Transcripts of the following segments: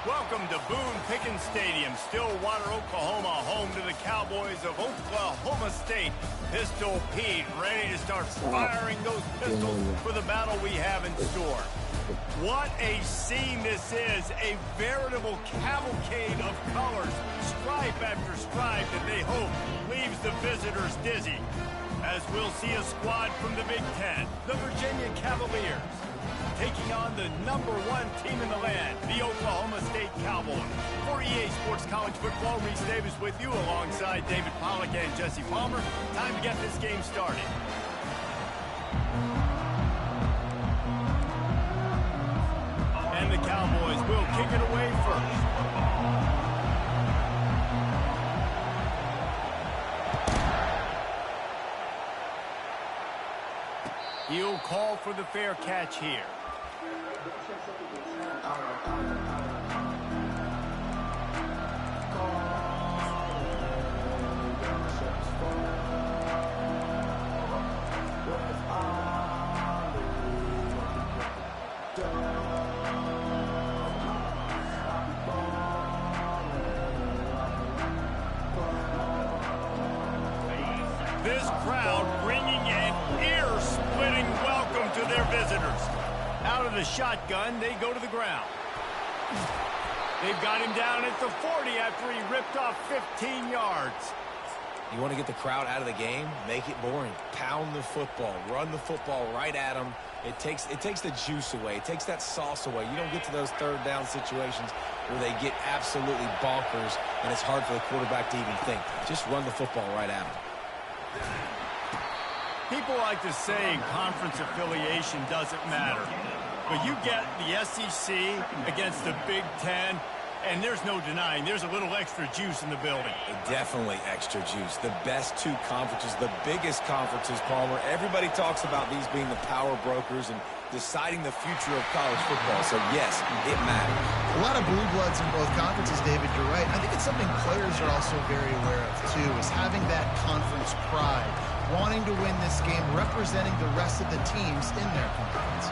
Welcome to Boone Pickens Stadium, Stillwater, Oklahoma, home to the Cowboys of Oklahoma State. Pistol Pete ready to start firing those pistols for the battle we have in store. What a scene this is, a veritable cavalcade of colors, stripe after stripe that they hope leaves the visitors dizzy. As we'll see a squad from the Big Ten, the Virginia Cavaliers, taking on the #1 team in the land, the Oklahoma State Cowboys. For EA Sports College Football, Reese Davis with you alongside David Pollack and Jesse Palmer. Time to get this game started. And the Cowboys will kick it away first. He'll call for the fair catch here. This crowd bringing an ear-splitting welcome to their visitors. Out of the shotgun, they go to the ground. They've got him down at the 40 after he ripped off 15 yards. You want to get the crowd out of the game? Make it boring. Pound the football. Run the football right at them. It takes the juice away. It takes that sauce away. You don't get to those third down situations where they get absolutely bonkers, and it's hard for the quarterback to even think. Just run the football right at them. People like to say conference affiliation doesn't matter. But you get the SEC against the Big Ten, and there's no denying there's a little extra juice in the building. Definitely extra juice. The best two conferences, the biggest conferences, Palmer. Everybody talks about these being the power brokers and deciding the future of college football. So, yes, it matters. A lot of blue bloods in both conferences, David. You're right. I think it's something players are also very aware of, too, is having that conference pride, wanting to win this game, representing the rest of the teams in their conference.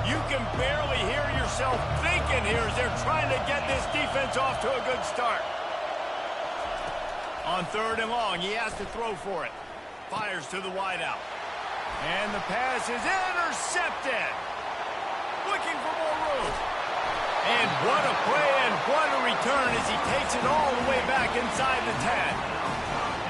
You can barely hear yourself thinking here as they're trying to get this defense off to a good start. On 3rd and long, he has to throw for it. Fires to the wideout. And the pass is intercepted. Looking for more room. And what a play and what a return as he takes it all the way back inside the 10.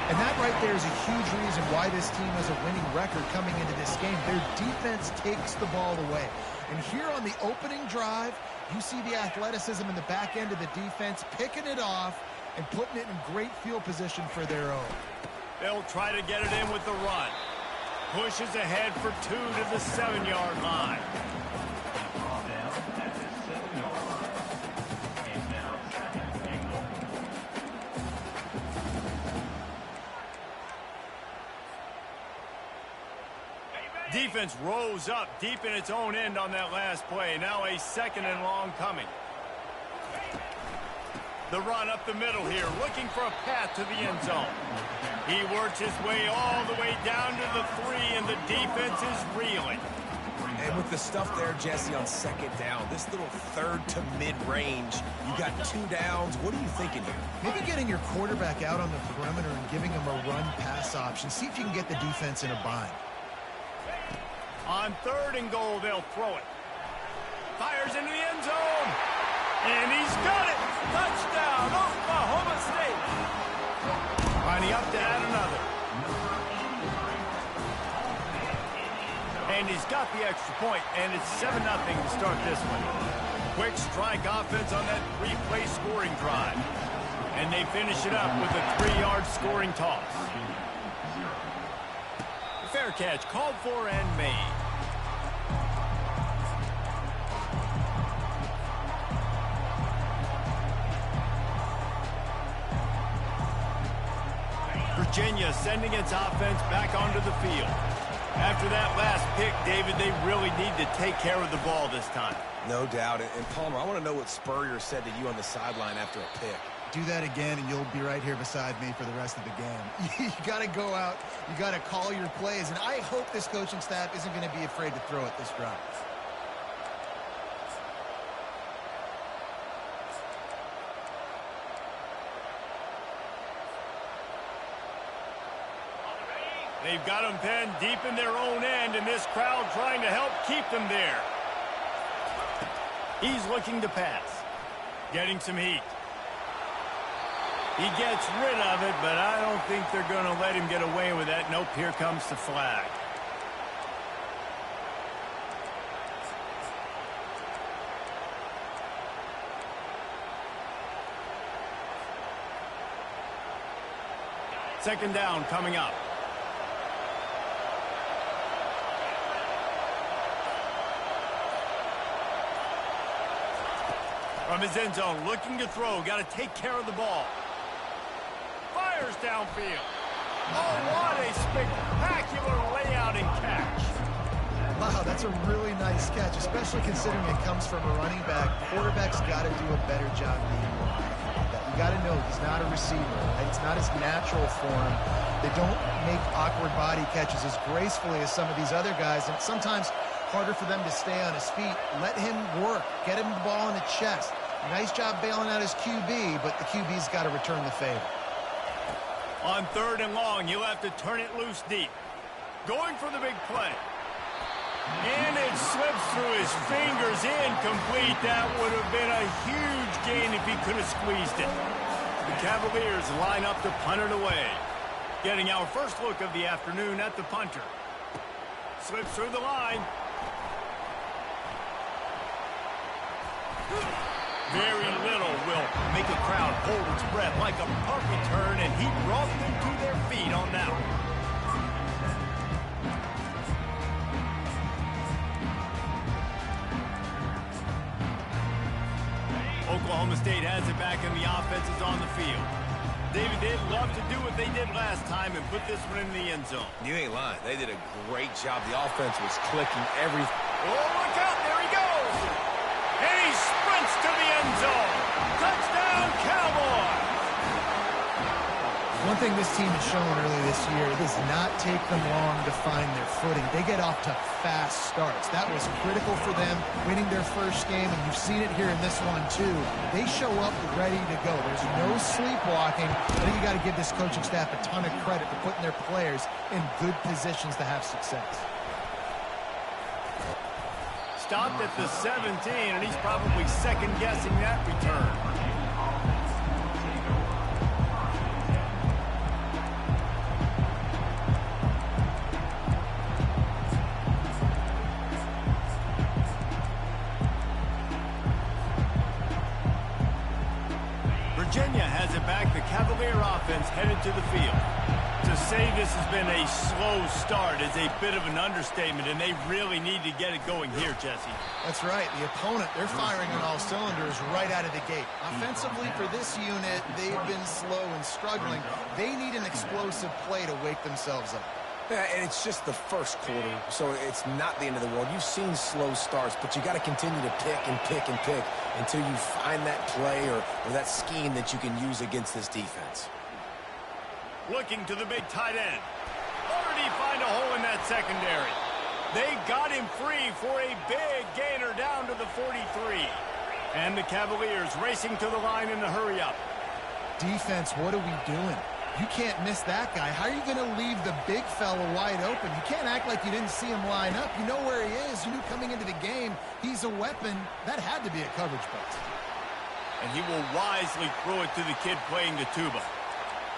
And that right there is a huge reason why this team has a winning record coming into this game. Their defense takes the ball away. And here on the opening drive, you see the athleticism in the back end of the defense, picking it off and putting it in great field position for their own. They'll try to get it in with the run. Pushes ahead for 2 to the 7-yard line. Defense rose up deep in its own end on that last play. Now a 2nd and long coming. The run up the middle here, looking for a path to the end zone. He works his way all the way down to the 3, and the defense is reeling. And with the stuff there, Jesse, on 2nd down, this little 3rd to mid-range, you got 2 downs. What are you thinking here? Maybe getting your quarterback out on the perimeter and giving him a run-pass option. See if you can get the defense in a bind. On 3rd and goal, they'll throw it. Fires into the end zone. And he's got it. Touchdown, Oklahoma State. Lining up to add another. And he's got the extra point, and it's 7-0 to start this one. Quick strike offense on that 3-play scoring drive. And they finish it up with a 3-yard scoring toss. Fair catch called for and made. Virginia sending its offense back onto the field. After that last pick, David, they really need to take care of the ball this time. No doubt. And Palmer, I want to know what Spurrier said to you on the sideline after a pick. Do that again, and you'll be right here beside me for the rest of the game. You got to go out. You got to call your plays, and I hope this coaching staff isn't going to be afraid to throw it this drive. They've got them pinned deep in their own end, and this crowd trying to help keep them there. He's looking to pass. Getting some heat. He gets rid of it, but I don't think they're going to let him get away with that. Nope, here comes the flag. Second down coming up. From his end zone, looking to throw. Got to take care of the ball. Fires downfield. Oh, what a spectacular layout and catch. Wow, that's a really nice catch, especially considering it comes from a running back. Quarterback's got to do a better job being wide. You got to know he's not a receiver. Right? It's not his natural form. They don't make awkward body catches as gracefully as some of these other guys, and sometimes harder for them to stay on his feet. Let him work. Get him the ball in the chest. Nice job bailing out his QB, but the QB's got to return the favor. On third and long, you'll have to turn it loose deep. Going for the big play. And it slips through his fingers, incomplete. That would have been a huge gain if he could have squeezed it. The Cavaliers line up to punt it away. Getting our first look of the afternoon at the punter. Slips through the line. Very little will make a crowd hold its breath like a punt return, and he brought them to their feet on that one. Oklahoma State has it back, and the offense is on the field. David, they'd love to do what they did last time and put this one in the end zone. You ain't lying. They did a great job. The offense was clicking everything. Oh, look out. There he goes. And he sprints to the end zone. Touchdown, Cowboys. One thing this team has shown earlier this year, it does not take them long to find their footing. They get off to fast starts. That was critical for them, winning their first game, and you've seen it here in this one too. They show up ready to go. There's no sleepwalking. I think you got to give this coaching staff a ton of credit for putting their players in good positions to have success. Stopped at the 17, and he's probably second-guessing that return. Virginia has it back. The Cavalier offense headed to the field. To say this has been a slow start is a bit of an understatement, and they really need to get it going here, Jesse. That's right. The opponent, they're firing on all cylinders right out of the gate. Offensively, for this unit, they've been slow and struggling. They need an explosive play to wake themselves up. Yeah, and it's just the first quarter, so it's not the end of the world. You've seen slow starts, but you got to continue to pick and pick and pick until you find that play or that scheme that you can use against this defense. Looking to the big tight end. Or did he find a hole in that secondary? They got him free for a big gainer down to the 43. And the Cavaliers racing to the line in a hurry up. Defense, what are we doing? You can't miss that guy. How are you going to leave the big fella wide open? You can't act like you didn't see him line up. You know where he is. You knew coming into the game he's a weapon. That had to be a coverage bust. And he will wisely throw it to the kid playing the tuba.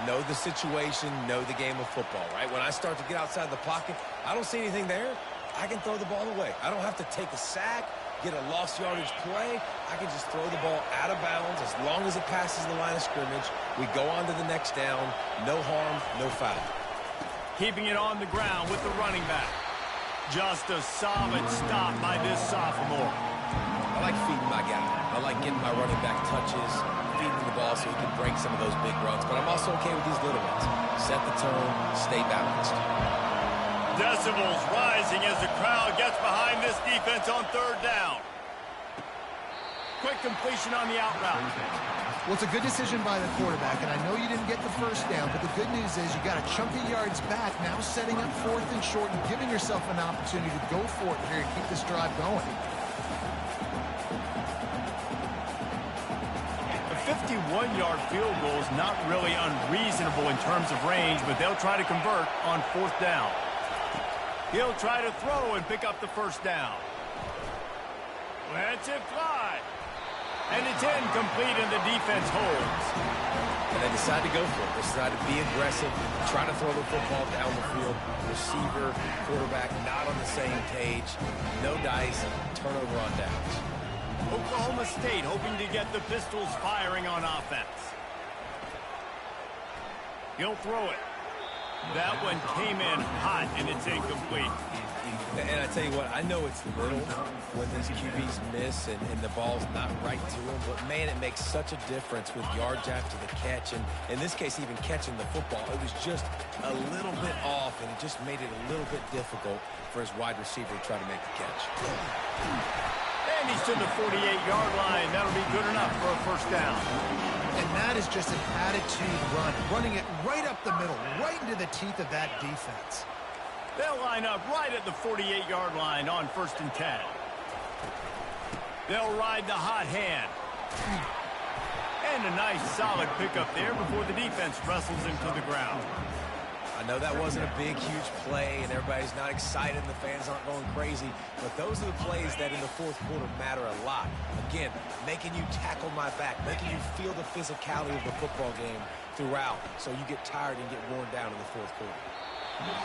Know the situation, know the game of football, right? When I start to get outside the pocket, I don't see anything there, I can throw the ball away. I don't have to take a sack, get a lost yardage play. I can just throw the ball out of bounds as long as it passes the line of scrimmage. We go on to the next down. No harm, no foul. Keeping it on the ground with the running back. Just a solid stop by this sophomore. I like feeding my guy. I like getting my running back touches, feeding the ball so he can break some of those big runs. But I'm also okay with these little ones. Set the tone, stay balanced. Decibels rising as the crowd gets behind this defense on third down. Quick completion on the out route. Well, it's a good decision by the quarterback, and I know you didn't get the first down, but the good news is you got a chunk of yards back, now setting up fourth and short and giving yourself an opportunity to go for it here and keep this drive going. The 51-yard field goal is not really unreasonable in terms of range, but they'll try to convert on 4th down. He'll try to throw and pick up the 1st down. Lets it fly. And it's incomplete, and the defense holds. And they decide to go for it. They decide to be aggressive, try to throw the football down the field. Receiver, quarterback, not on the same page. No dice, turnover on downs. Oklahoma State hoping to get the Pistols firing on offense. He'll throw it. That one came in hot, and it's incomplete. And I tell you what, I know it's little when these QBs miss and the ball's not right to them, but, man, it makes such a difference with yards after the catch. And in this case, even catching the football, it was just a little bit off, and it just made it a little bit difficult for his wide receiver to try to make the catch. And he's to the 48-yard line. That'll be good enough for a 1st down. And that is just an attitude run, running it right up the middle, right into the teeth of that defense. They'll line up right at the 48-yard line on 1st and 10. They'll ride the hot hand. And a nice solid pickup there before the defense wrestles him to the ground. I know that wasn't a big, huge play, and everybody's not excited, and the fans aren't going crazy, but those are the plays that in the 4th quarter matter a lot. Again, making you tackle my back, making you feel the physicality of the football game throughout, so you get tired and get worn down in the 4th quarter.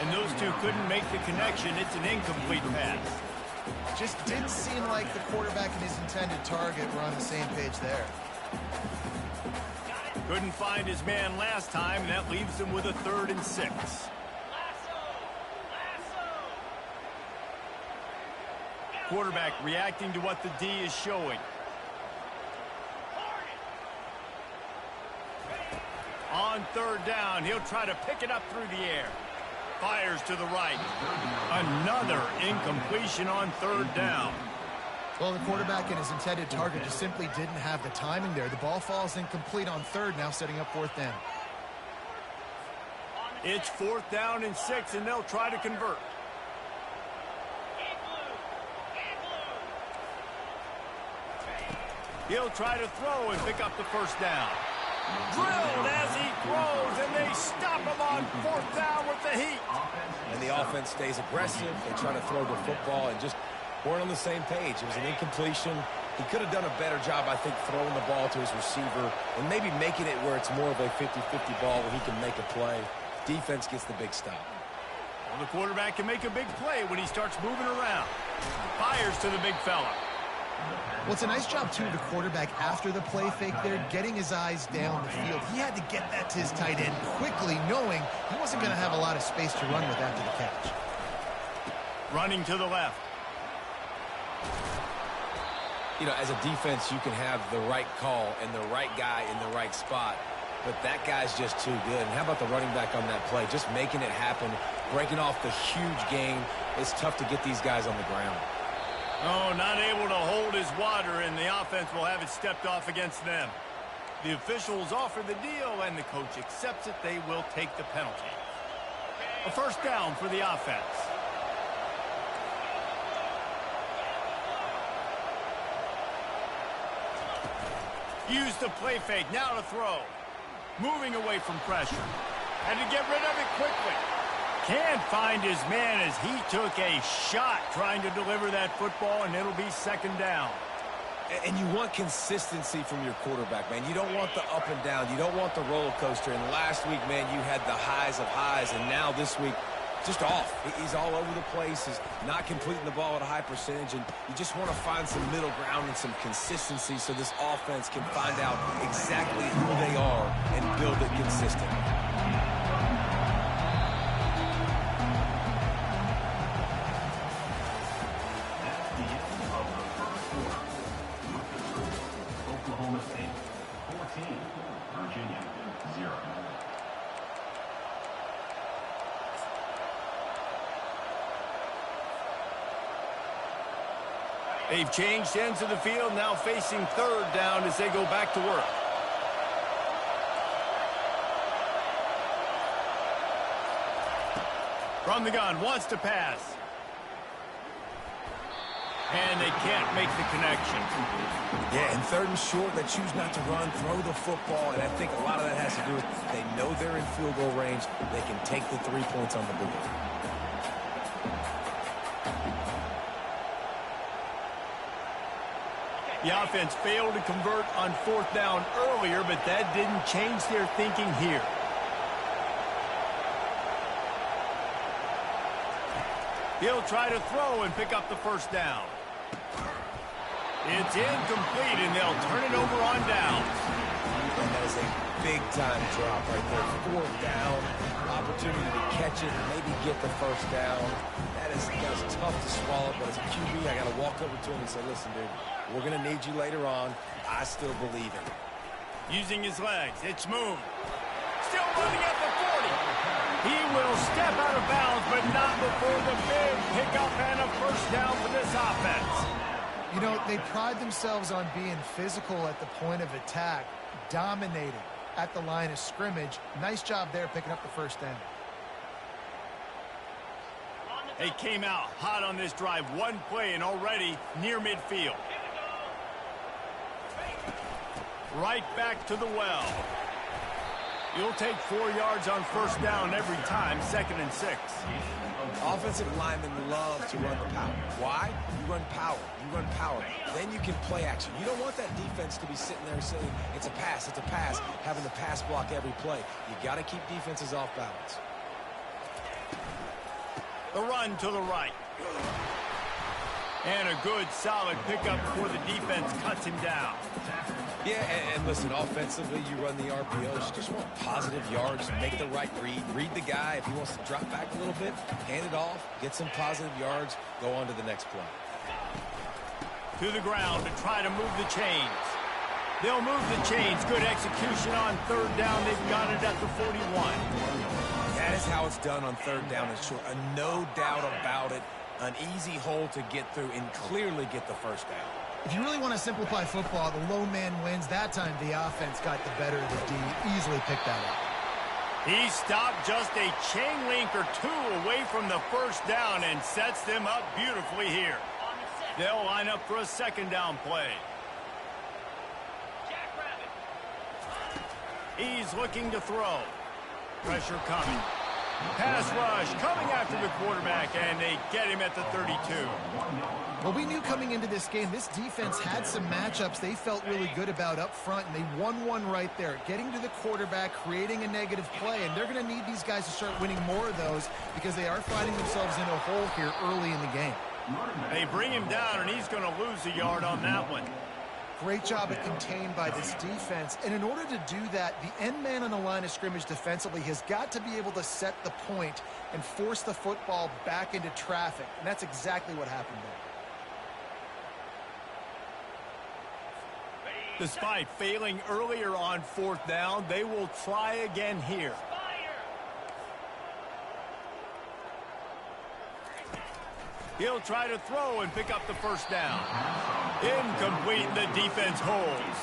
And those two couldn't make the connection. It's an incomplete pass. Just didn't seem like the quarterback and his intended target were on the same page there. Couldn't find his man last time, and that leaves him with a 3rd and 6. Quarterback reacting to what the D is showing. On 3rd down, he'll try to pick it up through the air. Fires to the right. Another incompletion on 3rd down. Well, the quarterback and his intended target just simply didn't have the timing there. The ball falls incomplete on 3rd, now setting up 4th down. It's 4th down and 6, and they'll try to convert. He'll try to throw and pick up the 1st down. Drilled as he throws, and they stop him on 4th down with the heat. And the offense stays aggressive. They try to throw the football and just weren't on the same page. It was an incompletion. He could have done a better job, I think, throwing the ball to his receiver and maybe making it where it's more of a 50-50 ball where he can make a play. Defense gets the big stop. Well, the quarterback can make a big play when he starts moving around. Fires to the big fella. Well, it's a nice job, too, the quarterback after the play fake there, getting his eyes down the field. He had to get that to his tight end quickly, knowing he wasn't going to have a lot of space to run with after the catch. Running to the left. You know, as a defense, you can have the right call and the right guy in the right spot, but that guy's just too good. And how about the running back on that play? Just making it happen, breaking off the huge gain. It's tough to get these guys on the ground. Oh, not able to hold his water, and the offense will have it stepped off against them. The officials offer the deal, and the coach accepts it. They will take the penalty. A 1st down for the offense. Use the play fake, now to throw. Moving away from pressure. Had to get rid of it quickly. Can't find his man as he took a shot trying to deliver that football, and it'll be 2nd down. And you want consistency from your quarterback, man. You don't want the up and down. You don't want the roller coaster. And last week, man, you had the highs of highs, and now this week, just off. He's all over the place. He's not completing the ball at a high percentage, and you just want to find some middle ground and some consistency so this offense can find out exactly who they are and build it consistently. Oklahoma State 14, Virginia 0. They've changed ends of the field, now facing 3rd down as they go back to work. From the gun, wants to pass. And they can't make the connection. Yeah, and 3rd and short, they choose not to run, throw the football, and I think a lot of that has to do with they know they're in field goal range. They can take the 3 points on the board. The offense failed to convert on 4th down earlier, but that didn't change their thinking here. He'll try to throw and pick up the 1st down. It's incomplete, and they'll turn it over on downs. And that is a big-time drop right there. 4th down, opportunity to catch it, maybe get the 1st down. That is tough to swallow, but as a QB, I got to walk over to him and say, listen, dude, we're going to need you later on. I still believe in it. Using his legs, it's moved. Still running at the 40. He will step out of bounds, but not before the big pickup and a 1st down for this offense. You know, they pride themselves on being physical at the point of attack, dominating at the line of scrimmage. Nice job there picking up the 1st down. They came out hot on this drive. One play and already near midfield. Right back to the well. You'll take 4 yards on 1st down every time, 2nd and 6. Offensive linemen love to run the power. Why? You run power. You run power. Then you can play action. You don't want that defense to be sitting there saying, it's a pass, having the pass block every play. You got to keep defenses off balance. The run to the right. And a good, solid pickup before the defense cuts him down. Yeah, and listen, offensively, you run the RPOs. Just want positive yards, make the right read. Read the guy. If he wants to drop back a little bit, hand it off, get some positive yards, go on to the next play. To the ground to try to move the chains. They'll move the chains. Good execution on 3rd down. They've got it at the 41. That is how it's done on 3rd down and short. No doubt about it. An easy hole to get through and clearly get the 1st down. If you really want to simplify football, the low man wins. That time the offense got the better of the D. Easily picked that up. He stopped just a chain link or 2 away from the 1st down and sets them up beautifully here. They'll line up for a 2nd down play. He's looking to throw. Pressure coming. Pass rush coming after the quarterback, and they get him at the 32. Well, we knew coming into this game, this defense had some matchups they felt really good about up front, and they won one right there. Getting to the quarterback, creating a negative play, and they're going to need these guys to start winning more of those because they are finding themselves in a hole here early in the game. They bring him down, and he's going to lose a yard on that one. Great job at contained by this defense. And in order to do that, the end man on the line of scrimmage defensively has got to be able to set the point and force the football back into traffic. And that's exactly what happened there. Despite failing earlier on 4th down, they will try again here. He'll try to throw and pick up the 1st down. Incomplete, the defense holds.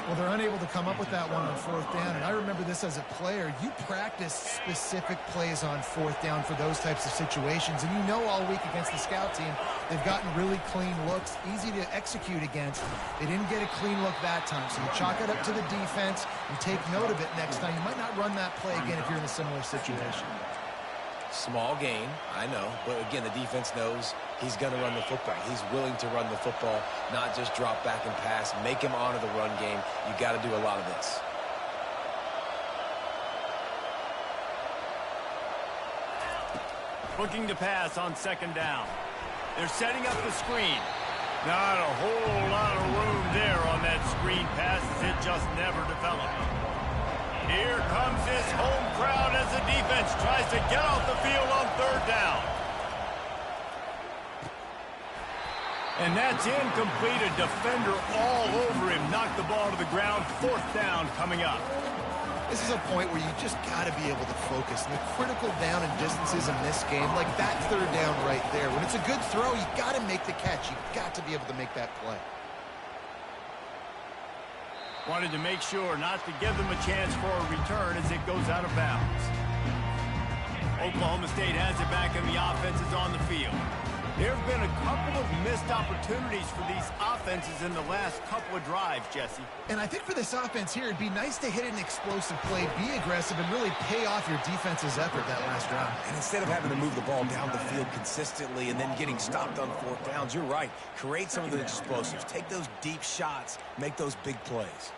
Well, they're unable to come up with that one on 4th down, and I remember this as a player. You practice specific plays on 4th down for those types of situations, and you know all week against the scout team, they've gotten really clean looks, easy to execute against. They didn't get a clean look that time, so you chalk it up to the defense and take note of it next time. You might not run that play again if you're in a similar situation. Small gain, I know, but again, the defense knows he's going to run the football. He's willing to run the football, not just drop back and pass, make him honor the run game. You got to do a lot of this. Looking to pass on 2nd down. They're setting up the screen. Not a whole lot of room there on that screen pass as it just never developed. Here comes this home crowd as the defense tries to get off the field on 3rd down. And that's incomplete. A defender all over him. Knocked the ball to the ground. 4th down coming up. This is a point where you just got to be able to focus. And the critical down and distances in this game, like that 3rd down right there. When it's a good throw, you got to make the catch. You got to be able to make that play. Wanted to make sure not to give them a chance for a return as it goes out of bounds. Oklahoma State has it back and the offense is on the field. There have been a couple of missed opportunities for these offenses in the last couple of drives, Jesse. And I think for this offense here, it'd be nice to hit an explosive play, be aggressive, and really pay off your defense's effort that last drive. And instead of having to move the ball down the field consistently and then getting stopped on fourth downs, you're right. Create some of the explosives. Take those deep shots. Make those big plays.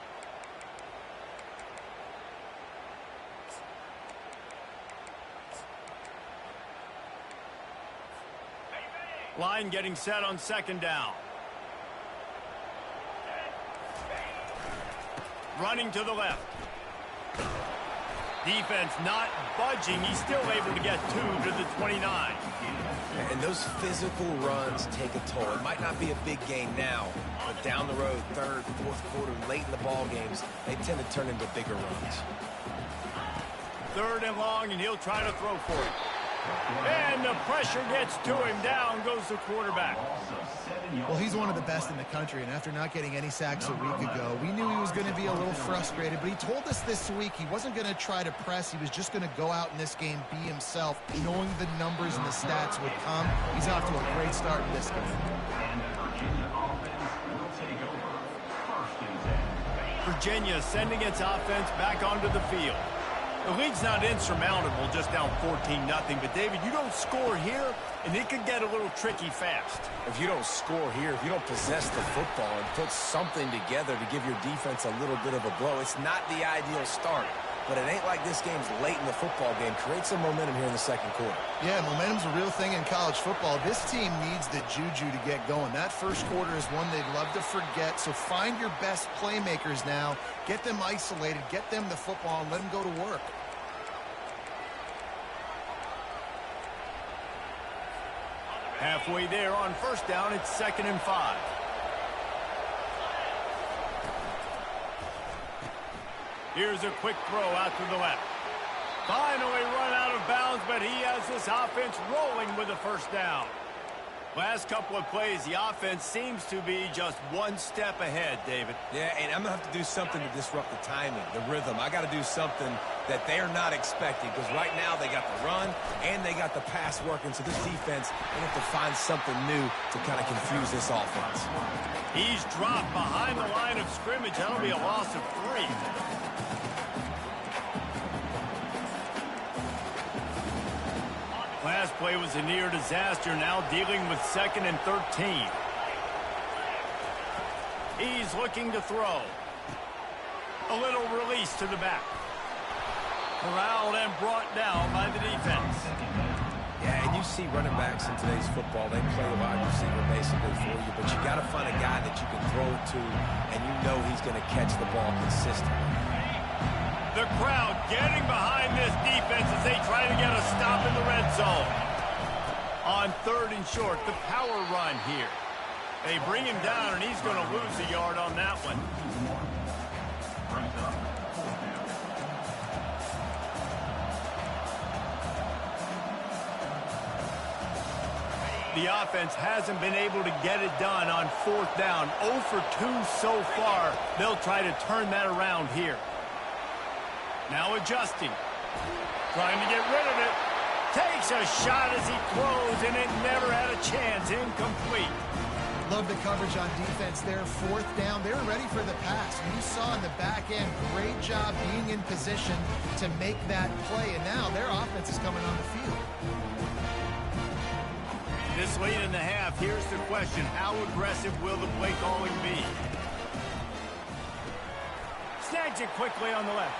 Line getting set on second down. Running to the left. Defense not budging. He's still able to get 2 to the 29. And those physical runs take a toll. It might not be a big gain now, but down the road, third, fourth quarter, late in the ball games, they tend to turn into bigger runs. 3rd and long, and he'll try to throw for it. And the pressure gets to him. Down goes the quarterback. Well, he's one of the best in the country, and after not getting any sacks a week ago, we knew he was going to be a little frustrated, but he told us this week he wasn't going to try to press. He was just going to go out in this game, be himself, knowing the numbers and the stats would come. He's off to a great start in this game. And the Virginia offense will take over. 1st and 10. Virginia sending its offense back onto the field. The lead's not insurmountable, just down 14-0. But, David, you don't score here, and it could get a little tricky fast. If you don't score here, if you don't possess the football and put something together to give your defense a little bit of a blow, it's not the ideal start. But it ain't like this game's late in the football game. Create some momentum here in the second quarter. Yeah, momentum's a real thing in college football. This team needs the juju to get going. That first quarter is one they'd love to forget. So find your best playmakers now. Get them isolated. Get them the football and let them go to work. Halfway there on 1st down, it's 2nd and 5. Here's a quick throw out to the left. Finally run out of bounds, but he has this offense rolling with a 1st down. Last couple of plays, the offense seems to be just one step ahead, David. Yeah, and I'm going to have to do something to disrupt the timing, the rhythm. I got to do something that they're not expecting, because right now they got the run and they got the pass working. So this defense, they have to find something new to kind of confuse this offense. He's dropped behind the line of scrimmage. That'll be a loss of 3. Last play was a near disaster, now dealing with 2nd and 13. He's looking to throw. A little release to the back. Corralled and brought down by the defense. Yeah, and you see running backs in today's football, they play a wide receiver basically for you, but you got to find a guy that you can throw it to, and you know he's going to catch the ball consistently. The crowd getting behind this defense as they try to get a stop in the red zone. On 3rd and short, the power run here. They bring him down, and he's going to lose a yard on that one. The offense hasn't been able to get it done on 4th down. 0 for 2 so far. They'll try to turn that around here. Now adjusting. Trying to get rid of it. Takes a shot as he throws, and it never had a chance. Incomplete. Love the coverage on defense there. 4th down. They were ready for the pass. You saw in the back end, great job being in position to make that play. And now their offense is coming on the field. This late in the half, here's the question. How aggressive will the play calling be? Snags it quickly on the left.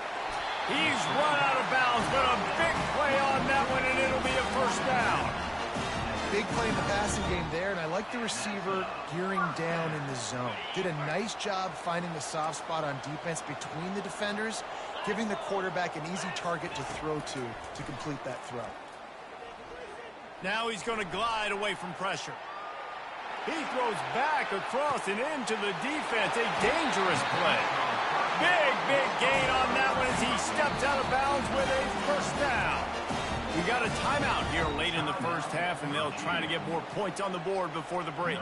He's run out of bounds, but a big play on that one, and it'll be a 1st down. Big play in the passing game there, and I like the receiver gearing down in the zone. Did a nice job finding the soft spot on defense between the defenders, giving the quarterback an easy target to throw to complete that throw. Now he's going to glide away from pressure. He throws back across and into the defense. A dangerous play. Big gain on that one as he steps out of bounds with a 1st down. We got a timeout here late in the 1st half, and they'll try to get more points on the board before the break.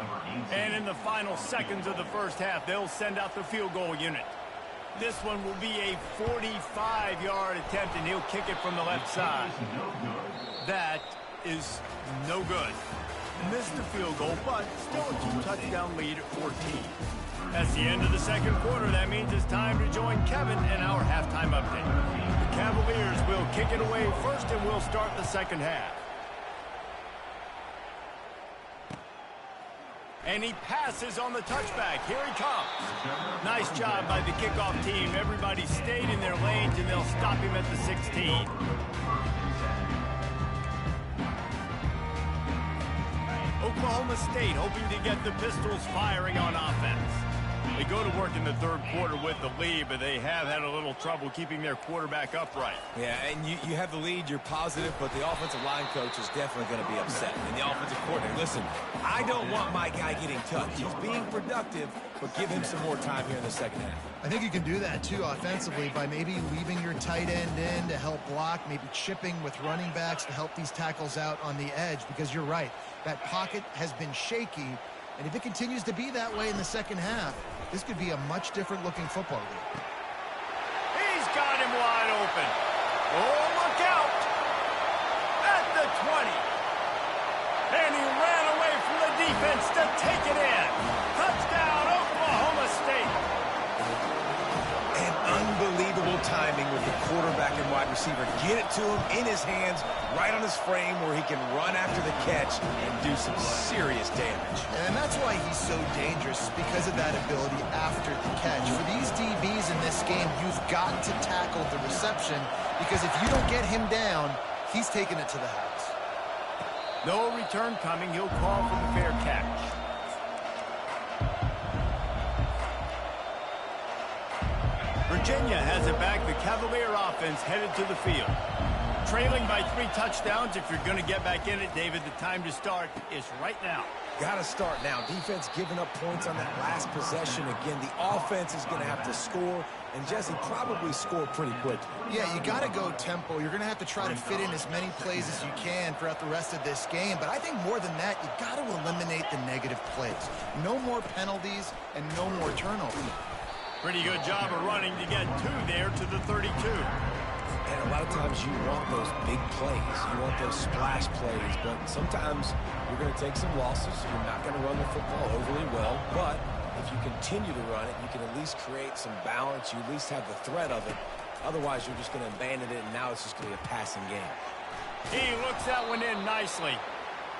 And in the final seconds of the 1st half, they'll send out the field goal unit. This one will be a 45-yard attempt, and he'll kick it from the left side. That is no good. Missed the field goal, but still a 2-touchdown lead at 14. That's the end of the second quarter. That means it's time to join Kevin in our halftime update. The Cavaliers will kick it away first, and we'll start the second half. And he passes on the touchback. Here he comes. Nice job by the kickoff team. Everybody stayed in their lanes, and they'll stop him at the 16. Oklahoma State hoping to get the Pistols firing on offense. They go to work in the third quarter with the lead, but they have had a little trouble keeping their quarterback upright. Yeah, and you have the lead, you're positive, but the offensive line coach is definitely going to be upset. And the offensive coordinator, listen, I don't want my guy getting touched. He's being productive, but give him some more time here in the second half. I think you can do that, too, offensively, by maybe leaving your tight end in to help block, maybe chipping with running backs to help these tackles out on the edge, because you're right. That pocket has been shaky, and if it continues to be that way in the second half, this could be a much different-looking football game. He's got him wide open. Oh, look out! At the 20. And he ran away from the defense to take it in. Touchdown, Oklahoma State. And unbelievable timing with the quarterback and wide receiver. Get it to him in his hands, right on his frame where he can run after the catch and do some serious damage. And that's why he's so dangerous, because of that ability after the catch. For these DBs in this game, you've got to tackle the reception, because if you don't get him down, he's taking it to the house. No return coming. He'll call for the fair catch. Virginia has it back. The Cavalier offense headed to the field. Trailing by 3 touchdowns. If you're going to get back in it, David, the time to start is right now. Got to start now. Defense giving up points on that last possession. Again, the offense is going to have to score, and Jesse probably score pretty quick. Yeah, you got to go tempo. You're going to have to try to fit in as many plays as you can throughout the rest of this game. But I think more than that, you got to eliminate the negative plays. No more penalties and no more turnovers. Pretty good job of running to get 2 there to the 32. And a lot of times you want those big plays. You want those splash plays. But sometimes you're going to take some losses. You're not going to run the football overly well. But if you continue to run it, you can at least create some balance. You at least have the threat of it. Otherwise, you're just going to abandon it, and now it's just going to be a passing game. He looks that one in nicely.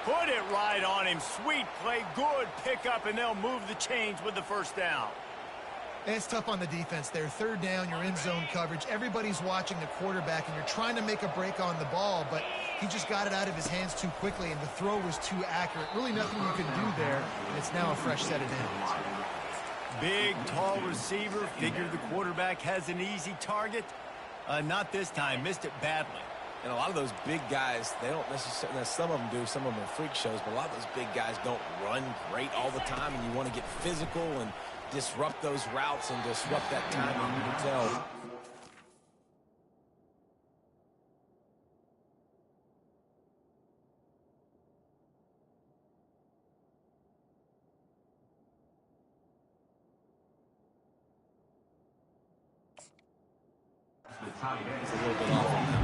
Put it right on him. Sweet play. Good pickup, and they'll move the chains with the first down. And it's tough on the defense there. Third down, you're in zone coverage. Everybody's watching the quarterback, and you're trying to make a break on the ball, but he just got it out of his hands too quickly, and the throw was too accurate. Really nothing you can do there, and it's now a fresh set of downs. Big, tall receiver. Figure the quarterback has an easy target. Not this time. Missed it badly. And a lot of those big guys, they don't necessarily, some of them do, some of them are freak shows, but a lot of those big guys don't run great all the time, and you want to get physical and disrupt those routes and disrupt that timing. You can tell. It's a little bit off on that.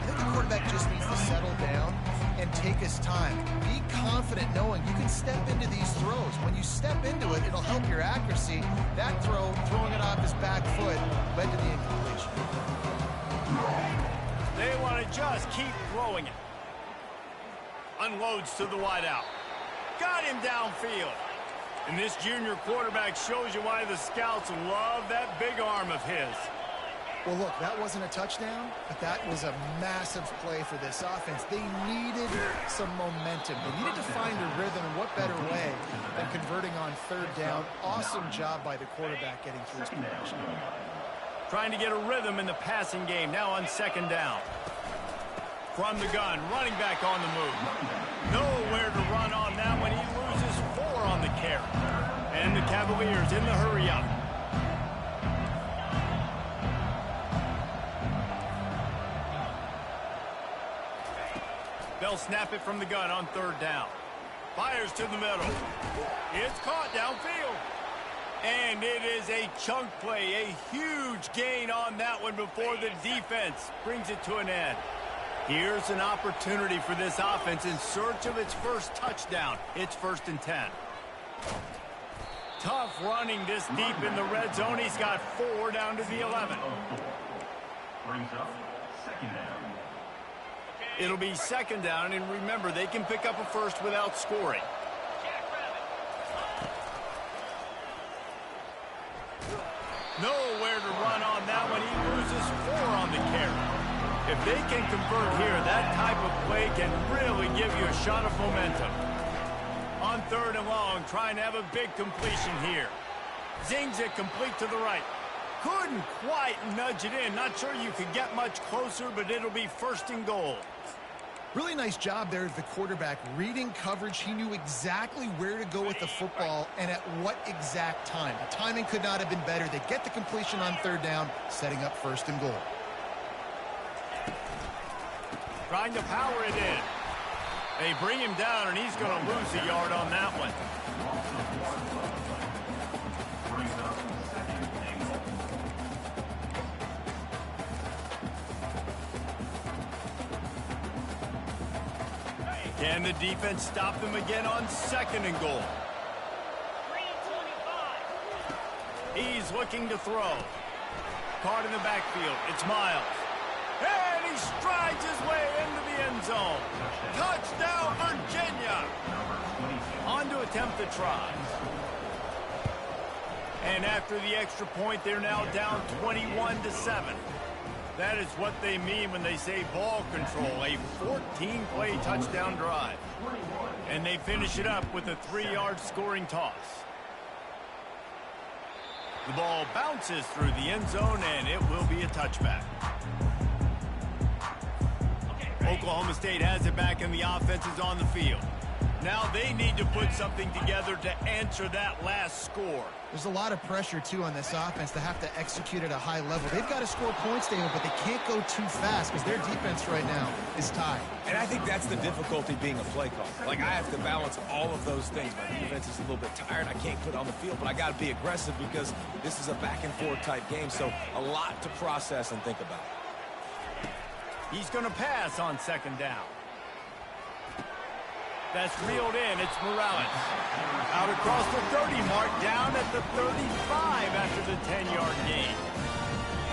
I think the quarterback just needs to settle down and take his time. Be confident knowing you can step into these throws. When you step into it, it'll help your accuracy. That throw, throwing it off his back foot, led to the incompletion. They want to just keep throwing it. Unloads to the wideout. Got him downfield. And this junior quarterback shows you why the scouts love that big arm of his. Well, look, that wasn't a touchdown, but that was a massive play for this offense. They needed some momentum. They needed to find a rhythm, and what better way than converting on third down. Awesome job by the quarterback getting through his progression. Trying to get a rhythm in the passing game, now on second down. From the gun, running back on the move. Nowhere to run on that one. He loses 4 on the carry. And the Cavaliers in the hurry-up. They'll snap it from the gun on third down. Fires to the middle. It's caught downfield. And it is a chunk play, a huge gain on that one before the defense brings it to an end. Here's an opportunity for this offense in search of its first touchdown. It's 1st and 10. Tough running this deep in the red zone. He's got 4 down to the 11. Brings up 2nd down. It'll be 2nd down, and remember, they can pick up a first without scoring. Nowhere to run on that one. He loses 4 on the carry. If they can convert here, that type of play can really give you a shot of momentum. On 3rd and long, trying to have a big completion here. Zings it complete to the right. Couldn't quite nudge it in. Not sure you could get much closer, but it'll be 1st and goal. Really nice job there of the quarterback reading coverage. He knew exactly where to go with the football and at what exact time. The timing could not have been better. They get the completion on 3rd down, setting up 1st and goal. Trying to power it in. They bring him down, and he's going to lose a yard on that one. Brings up 2nd and goal. Can the defense stop them again on 2nd and goal? He's looking to throw. Caught in the backfield. It's Miles. And he strides his way into the end zone. Touchdown, Virginia. On to attempt the try. And after the extra point, they're now down 21-7. That is what they mean when they say ball control, a 14-play touchdown drive. And they finish it up with a 3-yard scoring toss. The ball bounces through the end zone, and it will be a touchback. Oklahoma State has it back, and the offense is on the field. Now they need to put something together to answer that last score. There's a lot of pressure, too, on this offense to have to execute at a high level. They've got to score points, David, but they can't go too fast because their defense right now is tied. And I think that's the difficulty being a play call. Like, I have to balance all of those things. My defense is a little bit tired. I can't put it on the field, but I got to be aggressive because this is a back-and-forth type game, so a lot to process and think about. He's going to pass on 2nd down. That's reeled in. It's Morales. Out across the 30 mark, down at the 35 after the 10-yard gain.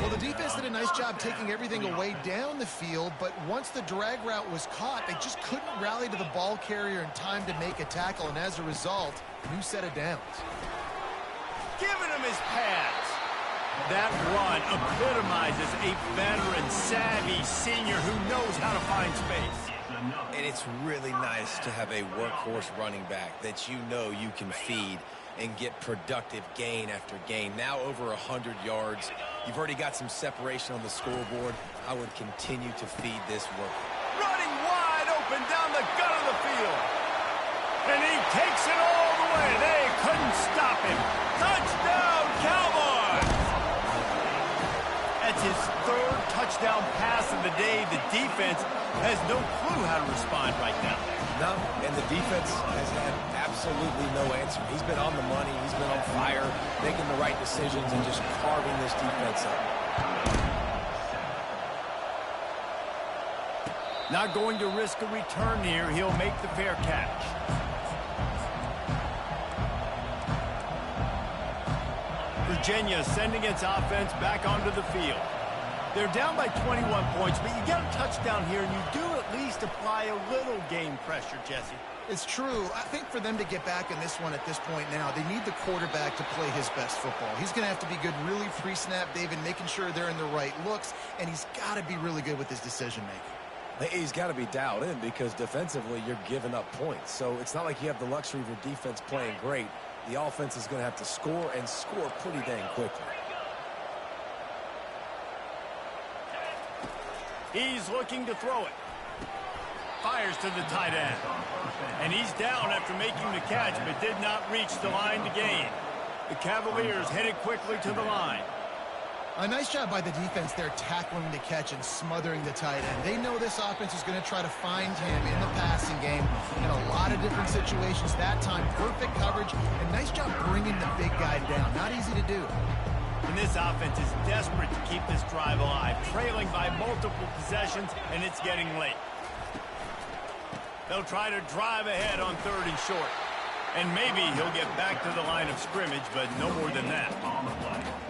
Well, the defense did a nice job taking everything away down the field, but once the drag route was caught, they just couldn't rally to the ball carrier in time to make a tackle, and as a result, new set of downs. Giving him his pads. That run epitomizes a veteran, savvy senior who knows how to find space. And it's really nice to have a workhorse running back that you know you can feed and get productive gain after gain. Now over 100 yards. You've already got some separation on the scoreboard. I would continue to feed this work. Running wide open down the gut of the field. And he takes it all the way. They couldn't stop him. Touchdown, Cowboys! That's his 3rd touchdown pass of the day. The defense has no clue how to respond right now. No, and the defense has had absolutely no answer. He's been on the money. He's been on fire, making the right decisions and just carving this defense up. Not going to risk a return here. He'll make the fair catch. Virginia sending its offense back onto the field. They're down by 21 points, but you get a touchdown here, and you do at least apply a little game pressure, Jesse. It's true. I think for them to get back in this one at this point now, they need the quarterback to play his best football. He's going to have to be good really pre-snap, David, making sure they're in the right looks, and he's got to be really good with his decision-making. He's got to be dialed in because defensively you're giving up points. So it's not like you have the luxury of your defense playing great. The offense is going to have to score and score pretty dang quickly. He's looking to throw it. Fires to the tight end. And he's down after making the catch, but did not reach the line to gain. The Cavaliers headed quickly to the line. A nice job by the defense there tackling the catch and smothering the tight end. They know this offense is going to try to find him in the passing game in a lot of different situations. That time, perfect coverage, and nice job bringing the big guy down. Not easy to do. And this offense is desperate to keep this drive alive, trailing by multiple possessions, and it's getting late. They'll try to drive ahead on 3rd and short. And maybe he'll get back to the line of scrimmage, but no more than that.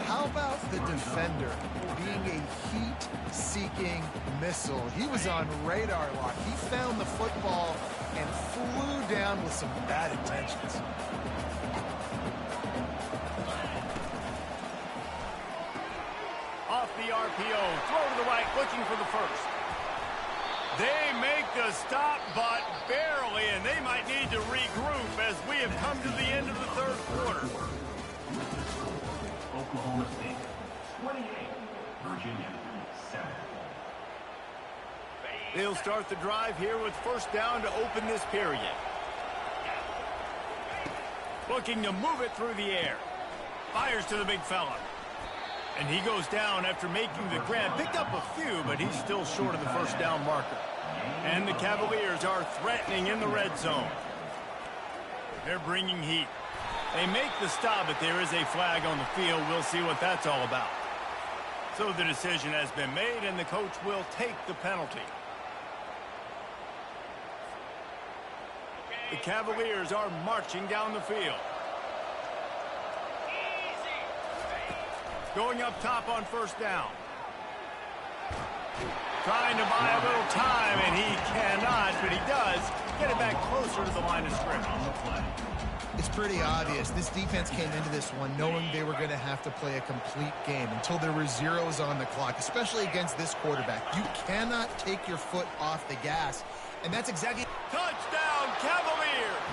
How about the defender being a heat-seeking missile? He was on radar lock. He found the football and flew down with some bad intentions. Off the RPO, throw to the right, looking for the first. They make the stop, but barely, and they might need to regroup as we have come to the end of the 3rd quarter. Oklahoma State, 28. Virginia, 7. They'll start the drive here with 1st down to open this period. Looking to move it through the air. Fires to the big fella. And he goes down after making the grab. Picked up a few, but he's still short of the 1st down marker. And the Cavaliers are threatening in the red zone. They're bringing heat. They make the stop, but there is a flag on the field. We'll see what that's all about. So the decision has been made, and the coach will take the penalty. The Cavaliers are marching down the field. Going up top on 1st down. Trying to buy a little time, and he cannot, but he does get it back closer to the line of scrimmage. It's pretty obvious. This defense came into this one knowing they were going to have to play a complete game until there were zeros on the clock, especially against this quarterback. You cannot take your foot off the gas, and that's exactly... Touchdown, Cavaliers!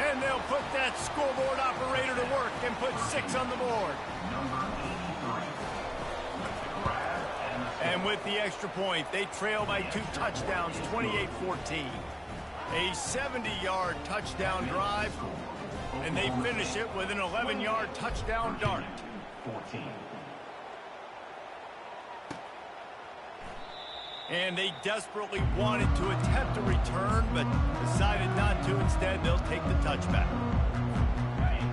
And they'll put that scoreboard operator to work and put 6 on the board. And with the extra point, they trail by 2 touchdowns, 28-14. A 70-yard touchdown drive, and they finish it with an 11-yard touchdown dart. 14. And they desperately wanted to attempt a return, but decided not to. Instead, they'll take the touchback.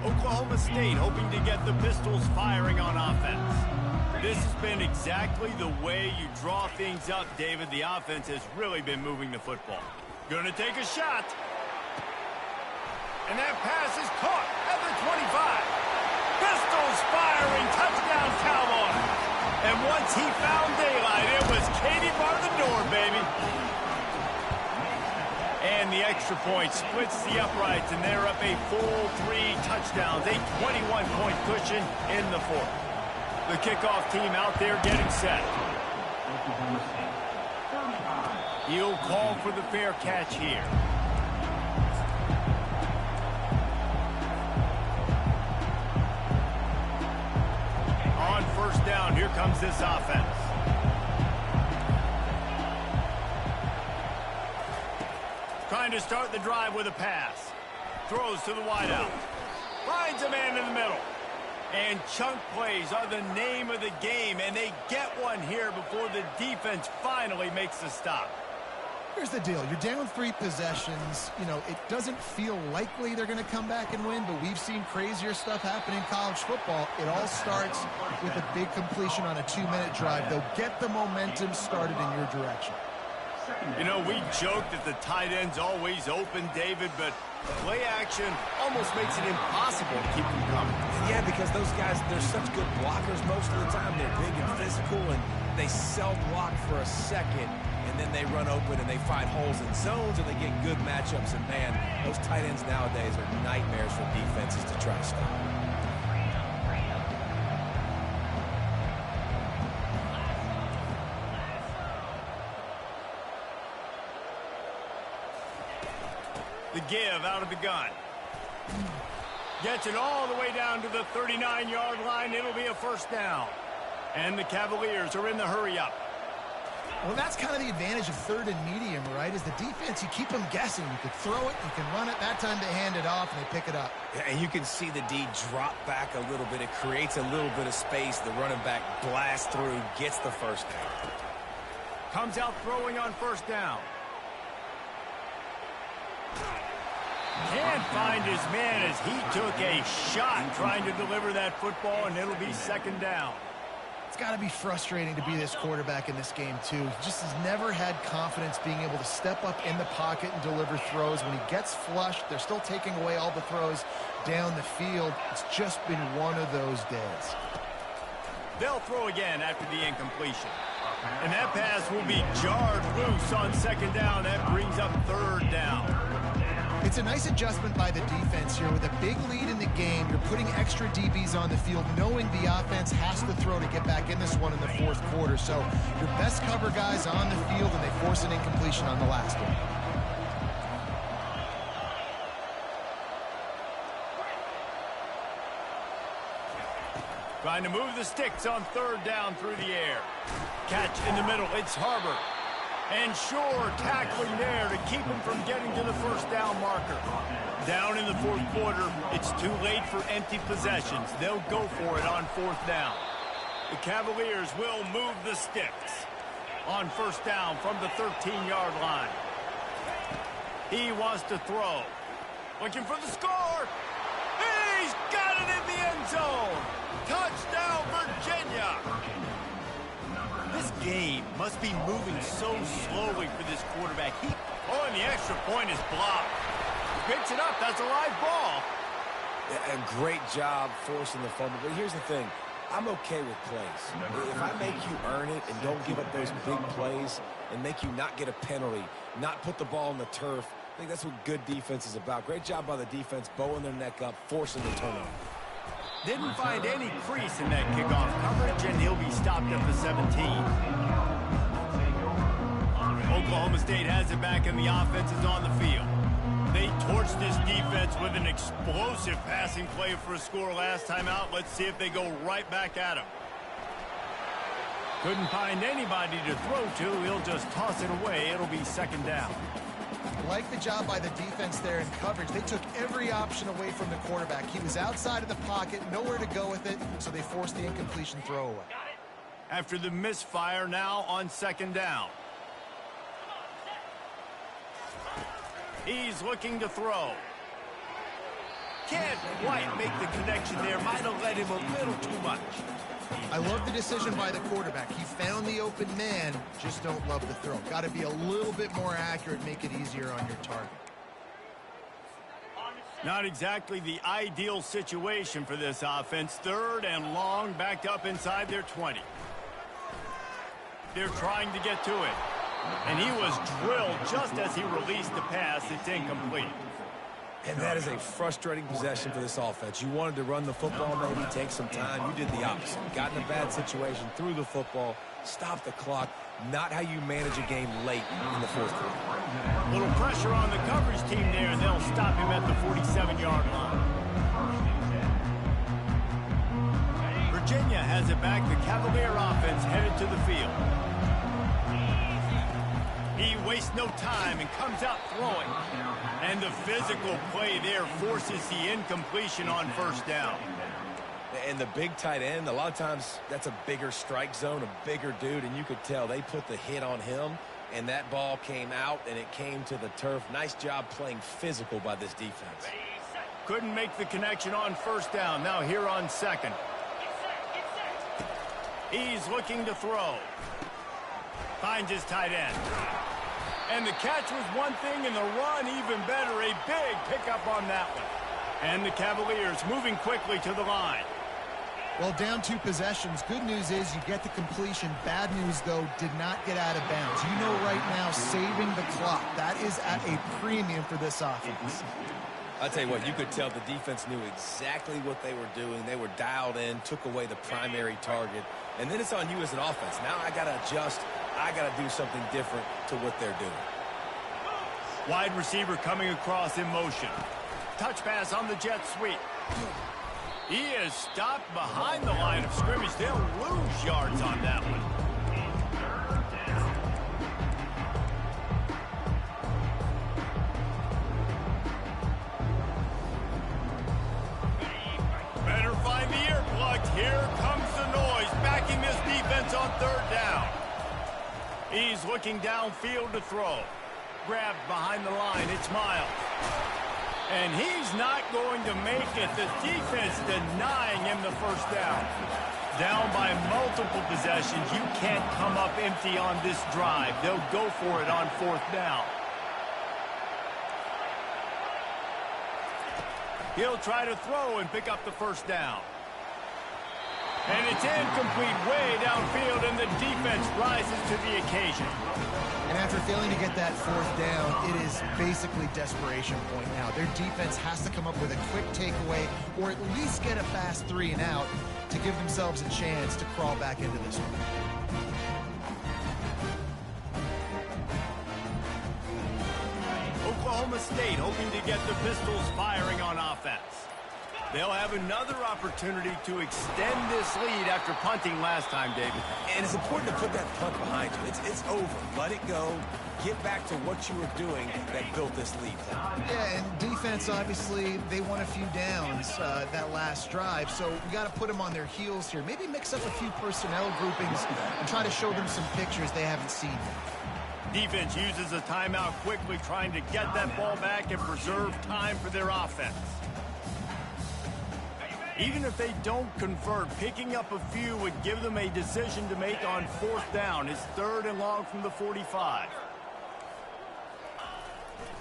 Oklahoma State hoping to get the Pistols firing on offense. This has been exactly the way you draw things up, David. The offense has really been moving the football. Gonna take a shot. And that pass is caught at the 25. Pistols firing, touchdown Cowboys. And once he found daylight, it was Katie bar the door, baby. And the extra point splits the uprights, and they're up a full 3 touchdowns, a 21-point cushion in the 4th. The kickoff team out there getting set. He'll call for the fair catch here. On 1st down, here comes this offense. Trying to start the drive with a pass. Throws to the wideout. Finds a man in the middle. And chunk plays are the name of the game, and they get one here before the defense finally makes the stop. Here's the deal. You're down 3 possessions. You know, it doesn't feel likely they're going to come back and win, but we've seen crazier stuff happen in college football. It all starts with a big completion on a 2-minute drive. They'll get the momentum started in your direction. You know, we joke that the tight end's always open, David, but play action almost makes it impossible to keep them coming. Yeah, because those guys, they're such good blockers most of the time. They're big and physical, and they sell block for a second, and then they run open and they find holes in zones, and they get good matchups. And, man, those tight ends nowadays are nightmares for defenses to try to stop. The give out of the gun. Gets it all the way down to the 39-yard line. It'll be a 1st down. And the Cavaliers are in the hurry-up. Well, that's kind of the advantage of 3rd and medium, right? Is the defense, you keep them guessing. You can throw it, you can run it. That time they hand it off, and they pick it up. Yeah, and you can see the D drop back a little bit. It creates a little bit of space. The running back blasts through, gets the 1st down. Comes out throwing on 1st down. Can't find his man as he took a shot trying to deliver that football, and it'll be second down. It's got to be frustrating to be this quarterback in this game, too. He just has never had confidence being able to step up in the pocket and deliver throws. When he gets flushed, they're still taking away all the throws down the field. It's just been one of those days. They'll throw again after the incompletion. And that pass will be jarred loose on second down. That brings up third down. It's a nice adjustment by the defense here. With a big lead in the game, you're putting extra DBs on the field, knowing the offense has to throw to get back in this one in the fourth quarter. So your best cover guys on the field, and they force an incompletion on the last one. Trying to move the sticks on third down through the air. Catch in the middle. It's Harbor. And Shore tackling there to keep him from getting to the first down marker. Down in the fourth quarter, it's too late for empty possessions. They'll go for it on fourth down. The Cavaliers will move the sticks. On first down from the 13-yard line. He wants to throw. Looking for the score. He's got it in the end zone. Touchdown, Virginia. This game must be moving so slowly for this quarterback. And the extra point is blocked. He picks it up. That's a live ball. A great job forcing the fumble. But here's the thing. I'm okay with plays. If I make you earn it and don't give up those big plays and make you not get a penalty, not put the ball on the turf, I think that's what good defense is about. Great job by the defense, bowing their neck up, forcing the turnover. Didn't find any crease in that kickoff coverage, and he'll be stopped at the 17. Oklahoma State has it back, and the offense is on the field. They torched this defense with an explosive passing play for a score last time out. Let's see if they go right back at him. Couldn't find anybody to throw to. He'll just toss it away. It'll be second down. Like the job by the defense there in coverage. They took every option away from the quarterback. He was outside of the pocket, nowhere to go with it, so they forced the incompletion throwaway. After the misfire, now on second down. He's looking to throw. Can't quite make the connection there. Might have let him a little too much. I love the decision by the quarterback. He found the open man, just don't love the throw. Got to be a little bit more accurate, make it easier on your target. Not exactly the ideal situation for this offense. Third and long, backed up inside their 20. They're trying to get to it. And he was drilled just as he released the pass. It's incomplete. And that is a frustrating possession for this offense. You wanted to run the football, maybe take some time. You did the opposite. Got in a bad situation, threw the football, stopped the clock. Not how you manage a game late in the fourth quarter. A little pressure on the coverage team there, and they'll stop him at the 47-yard line. Virginia has it back. The Cavalier offense headed to the field. He wastes no time and comes out throwing. And the physical play there forces the incompletion on first down. And the big tight end, a lot of times that's a bigger strike zone, a bigger dude, and you could tell they put the hit on him, and that ball came out, and it came to the turf. Nice job playing physical by this defense. Couldn't make the connection on first down. Now here on second. He's looking to throw. Finds his tight end. And the catch was one thing, and the run even better. A big pickup on that one. And the Cavaliers moving quickly to the line. Well, down 2 possessions. Good news is you get the completion. Bad news, though, did not get out of bounds. You know right now, saving the clock. That is at a premium for this offense. I'll tell you what, you could tell the defense knew exactly what they were doing. They were dialed in, took away the primary target. And then it's on you as an offense. Now I got to adjust. I got to do something different to what they're doing. Wide receiver coming across in motion. Touch pass on the jet sweep. He is stopped behind the line of scrimmage. They'll lose yards on that one. Better find the earplugs. Here comes the noise, backing this defense on third down. He's looking downfield to throw. Grabbed behind the line. It's Miles. And he's not going to make it. The defense denying him the first down. Down by multiple possessions. You can't come up empty on this drive. They'll go for it on fourth down. He'll try to throw and pick up the first down. And it's incomplete way downfield, and the defense rises to the occasion. And after failing to get that fourth down, it is basically desperation point now. Their defense has to come up with a quick takeaway or at least get a fast 3 and out to give themselves a chance to crawl back into this one. Oklahoma State hoping to get the Pistols firing on offense. They'll have another opportunity to extend this lead after punting last time, David. And it's important to put that punt behind you. It's over. Let it go. Get back to what you were doing that built this lead. Yeah, and defense, obviously, they won a few downs that last drive, so we got to put them on their heels here. Maybe mix up a few personnel groupings and try to show them some pictures they haven't seen yet. Defense uses a timeout quickly, trying to get that ball back and preserve time for their offense. Even if they don't convert, picking up a few would give them a decision to make on fourth down. It's 3rd and long from the 45.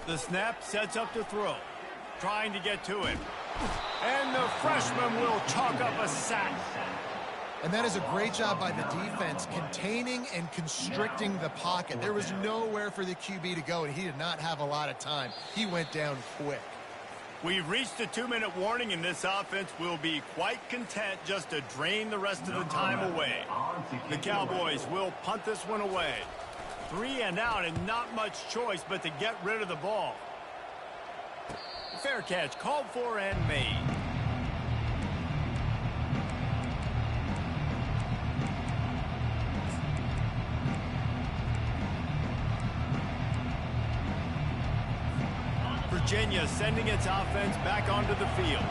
The snap sets up to throw. Trying to get to it. And the freshman will chalk up a sack. And that is a great job by the defense, containing and constricting the pocket. There was nowhere for the QB to go, and he did not have a lot of time. He went down quick. We've reached a 2-minute warning, and this offense will be quite content just to drain the rest of the time away. The Cowboys will punt this one away. 3 and out, and not much choice but to get rid of the ball. Fair catch called for and made. Virginia sending its offense back onto the field.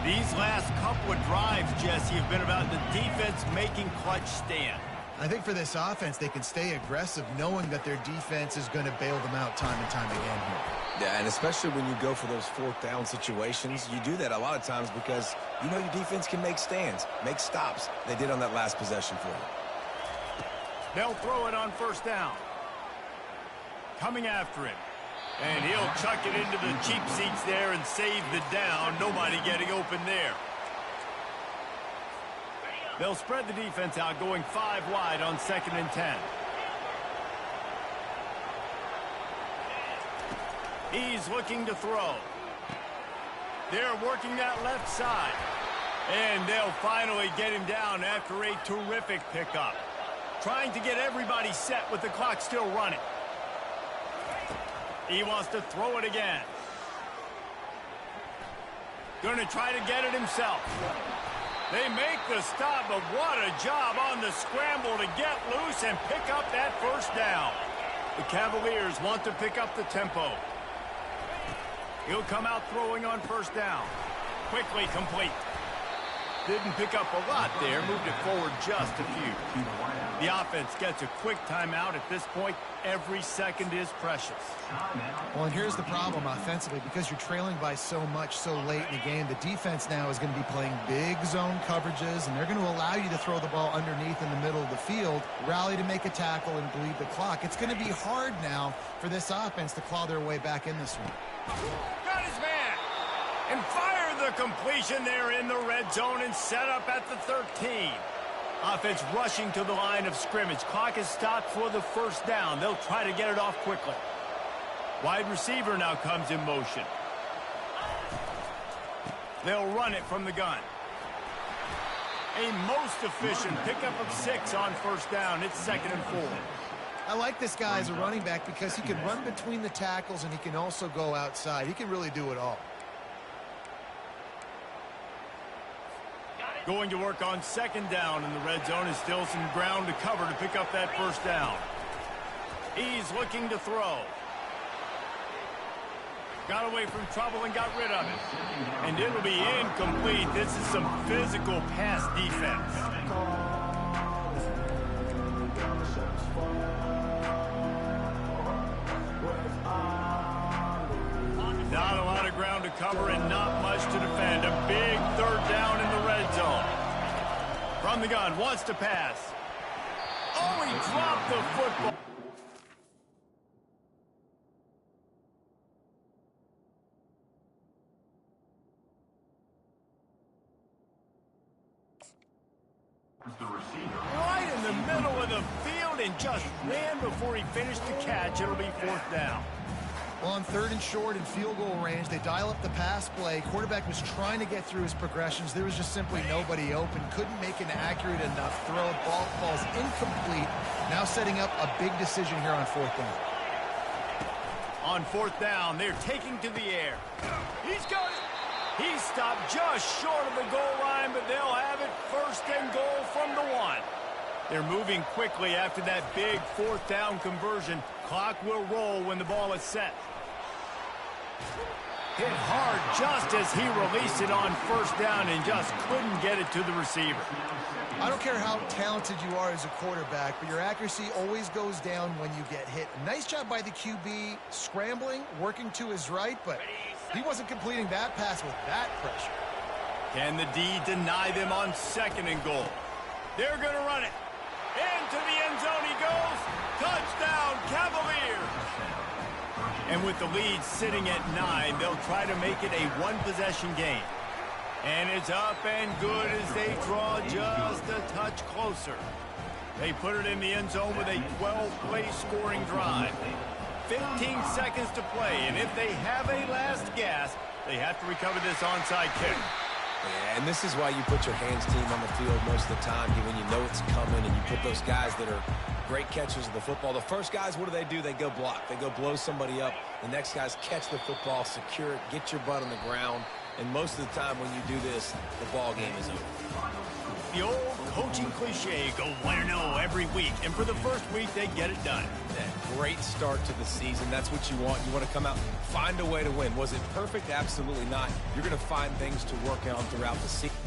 These last couple of drives, Jesse, have been about the defense making clutch stand. I think for this offense, they can stay aggressive knowing that their defense is going to bail them out time and time again here. Yeah, and especially when you go for those fourth down situations, you do that a lot of times because you know your defense can make stands, make stops. They did on that last possession for you. They'll throw it on first down. Coming after him. And he'll chuck it into the cheap seats there and save the down. Nobody getting open there. They'll spread the defense out, going 5 wide on 2nd and 10. He's looking to throw. They're working that left side. And they'll finally get him down after a terrific pickup. Trying to get everybody set with the clock still running. He wants to throw it again. Going to try to get it himself. They make the stop, but what a job on the scramble to get loose and pick up that first down. The Cavaliers want to pick up the tempo. He'll come out throwing on first down. Quickly complete. Didn't pick up a lot there, moved it forward just a few. The offense gets a quick timeout. At this point, every second is precious. Well, and here's the problem offensively. Because you're trailing by so much so late in the game, the defense now is going to be playing big zone coverages, and they're going to allow you to throw the ball underneath in the middle of the field, rally to make a tackle, and bleed the clock. It's going to be hard now for this offense to claw their way back in this one. Got his man. And fire the completion there in the red zone and set up at the 13. Offense rushing to the line of scrimmage. Clock is stopped for the first down. They'll try to get it off quickly. Wide receiver now comes in motion. They'll run it from the gun. A most efficient pickup of 6 on first down. It's 2nd and 4. I like this guy as a running back because he can run between the tackles and he can also go outside. He can really do it all. Going to work on 2nd down in the red zone. Is still some ground to cover to pick up that first down. He's looking to throw. Got away from trouble and got rid of it. And it'll be incomplete. This is some physical pass defense. Not a lot of ground to cover and not much to defend. A big third down in the red zone. From the gun, wants to pass. Oh, he dropped the football. The receiver. Right in the middle of the field and just ran before he finished the catch. It'll be fourth down. Well, on third and short and field goal range, they dial up the pass play. Quarterback was trying to get through his progressions. There was just simply nobody open. Couldn't make an accurate enough throw. Ball falls incomplete. Now setting up a big decision here on fourth down. On fourth down, they're taking to the air. He's got it. He stopped just short of the goal line, but they'll have it first and goal from the 1. They're moving quickly after that big fourth down conversion. Clock will roll when the ball is set. Hit hard just as he released it on first down and just couldn't get it to the receiver. I don't care how talented you are as a quarterback, but your accuracy always goes down when you get hit. Nice job by the QB scrambling, working to his right, but he wasn't completing that pass with that pressure. Can the D deny them on second and goal? They're going to run it. Into the end zone he goes. Touchdown, Cavaliers. And with the lead sitting at 9, they'll try to make it a one-possession game. And it's up and good as they draw just a touch closer. They put it in the end zone with a 12-play scoring drive. 15 seconds to play, and if they have a last gasp, they have to recover this onside kick. Yeah, and this is why you put your hands team on the field most of the time when you know it's coming, and you put those guys that are great catchers of the football. The first guys, what do? They go block. They go blow somebody up. The next guys catch the football, secure it, get your butt on the ground. And most of the time when you do this, the ball game is over. The old coaching cliche, go 1-0 every week. And for the first week, they get it done. Yeah, great start to the season. That's what you want. You want to come out, find a way to win. Was it perfect? Absolutely not. You're going to find things to work on throughout the season.